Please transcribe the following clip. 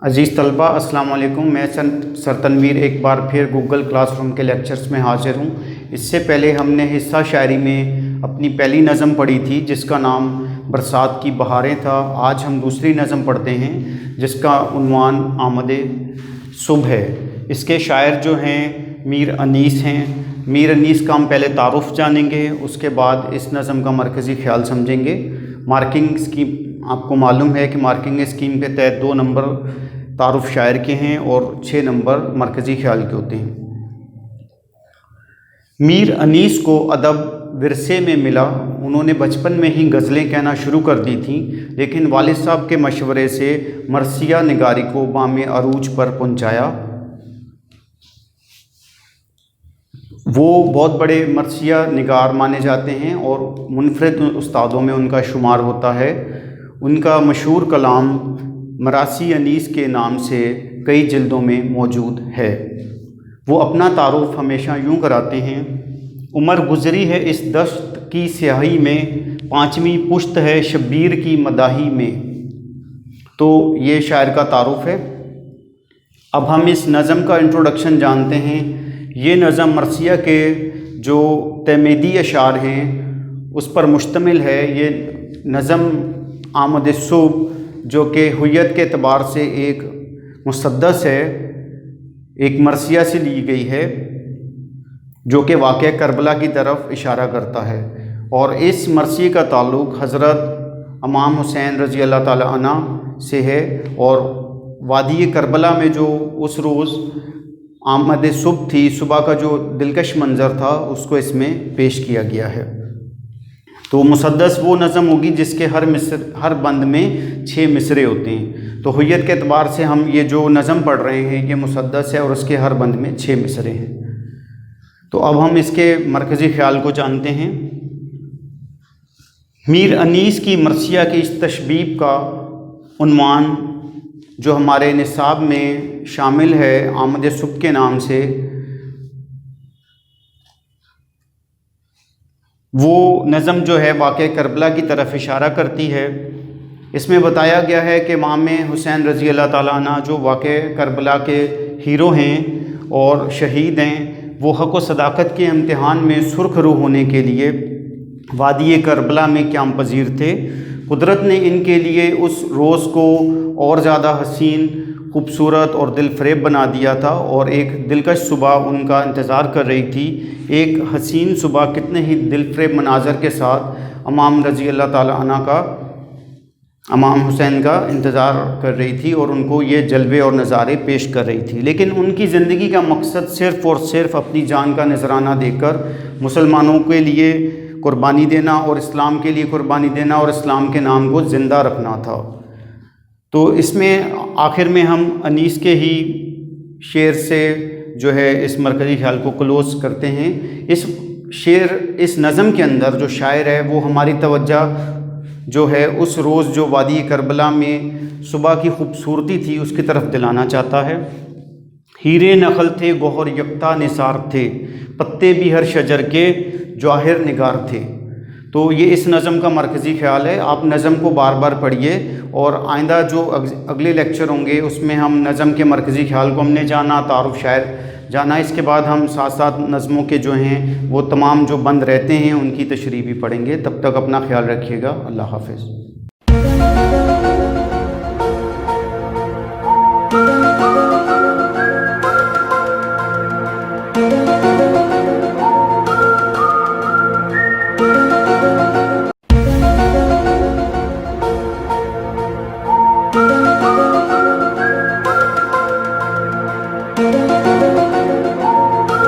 عزیز طلبہ السلام علیکم، میں سر تنویر ایک بار پھر گوگل کلاس روم کے لیکچرز میں حاضر ہوں۔ اس سے پہلے ہم نے حصہ شاعری میں اپنی پہلی نظم پڑھی تھی جس کا نام برسات کی بہاریں تھا۔ آج ہم دوسری نظم پڑھتے ہیں جس کا عنوان آمد صبح ہے۔ اس کے شاعر جو ہیں میر انیس ہیں۔ میر انیس کا ہم پہلے تعارف جانیں گے، اس کے بعد اس نظم کا مرکزی خیال سمجھیں گے۔ مارکنگ اسکیم آپ کو معلوم ہے کہ مارکنگ اسکیم کے تحت 2 نمبر تعارف شاعر کے ہیں اور 6 نمبر مرکزی خیال کے ہوتے ہیں۔ میر انیس کو ادب ورثے میں ملا۔ انہوں نے بچپن میں ہی غزلیں کہنا شروع کر دی تھیں، لیکن والد صاحب کے مشورے سے مرثیہ نگاری کو بام عروج پر پہنچایا۔ وہ بہت بڑے مرثیہ نگار مانے جاتے ہیں اور منفرد استادوں میں ان کا شمار ہوتا ہے۔ ان کا مشہور کلام مراثی انیس کے نام سے کئی جلدوں میں موجود ہے۔ وہ اپنا تعارف ہمیشہ یوں کراتے ہیں: عمر گزری ہے اس دشت کی سیاہی میں، 5ویں پشت ہے شبیر کی مداحی میں۔ تو یہ شاعر کا تعارف ہے۔ اب ہم اس نظم کا انٹروڈکشن جانتے ہیں۔ یہ نظم مرثیہ کے جو تیمیدی اشعار ہیں اس پر مشتمل ہے۔ یہ نظم آمد صبح جو کہ ہویت کے اعتبار سے ایک مسدس ہے، ایک مرثیہ سے لی گئی ہے جو کہ واقعہ کربلا کی طرف اشارہ کرتا ہے، اور اس مرثیے کا تعلق حضرت امام حسین رضی اللہ تعالی عنہ سے ہے، اور وادی کربلا میں جو اس روز آمد صبح تھی، صبح کا جو دلکش منظر تھا، اس کو اس میں پیش کیا گیا ہے۔ تو مسدس وہ نظم ہوگی جس کے ہر بند میں 6 مصرے ہوتے ہیں۔ تو ہویت کے اعتبار سے ہم یہ جو نظم پڑھ رہے ہیں یہ مسدس ہے اور اس کے ہر بند میں 6 مصرے ہیں۔ تو اب ہم اس کے مرکزی خیال کو جانتے ہیں۔ میر انیس کی مرثیہ کی اس تشبیب کا عنوان جو ہمارے نصاب میں شامل ہے آمد صبح کے نام سے، وہ نظم جو ہے واقعہ کربلا کی طرف اشارہ کرتی ہے۔ اس میں بتایا گیا ہے کہ امام حسین رضی اللہ تعالیٰ عنہ جو واقعہ کربلا کے ہیرو ہیں اور شہید ہیں، وہ حق و صداقت کے امتحان میں سرخ رو ہونے کے لیے وادی کربلا میں قیام پذیر تھے۔ قدرت نے ان کے لیے اس روز کو اور زیادہ حسین، خوبصورت اور دل فریب بنا دیا تھا، اور ایک دلکش صبح ان کا انتظار کر رہی تھی۔ ایک حسین صبح کتنے ہی دل فریب مناظر کے ساتھ امام رضی اللہ تعالیٰ عنہ کا، امام حسین کا انتظار کر رہی تھی اور ان کو یہ جلوے اور نظارے پیش کر رہی تھی۔ لیکن ان کی زندگی کا مقصد صرف اور صرف اپنی جان کا نذرانہ دے کر مسلمانوں کے لیے قربانی دینا اور اسلام کے لیے قربانی دینا اور اسلام کے نام کو زندہ رکھنا تھا۔ تو اس میں آخر میں ہم انیس کے ہی شعر سے جو ہے اس مرکزی خیال کو کلوز کرتے ہیں۔ اس نظم کے اندر جو شاعر ہے وہ ہماری توجہ جو ہے اس روز جو وادی کربلا میں صبح کی خوبصورتی تھی اس کی طرف دلانا چاہتا ہے۔ ہیرے نخل تھے گوہر یکتا نثار تھے، پتے بھی ہر شجر کے جواہر نگار تھے۔ تو یہ اس نظم کا مرکزی خیال ہے۔ آپ نظم کو بار بار پڑھیے، اور آئندہ جو اگلے لیکچر ہوں گے اس میں ہم نظم کے مرکزی خیال کو ہم نے جانا، تعارف شاعر جانا، اس کے بعد ہم ساتھ ساتھ نظموں کے جو ہیں وہ تمام جو بند رہتے ہیں ان کی تشریح بھی پڑھیں گے۔ تب تک اپنا خیال رکھیے گا۔ اللہ حافظ۔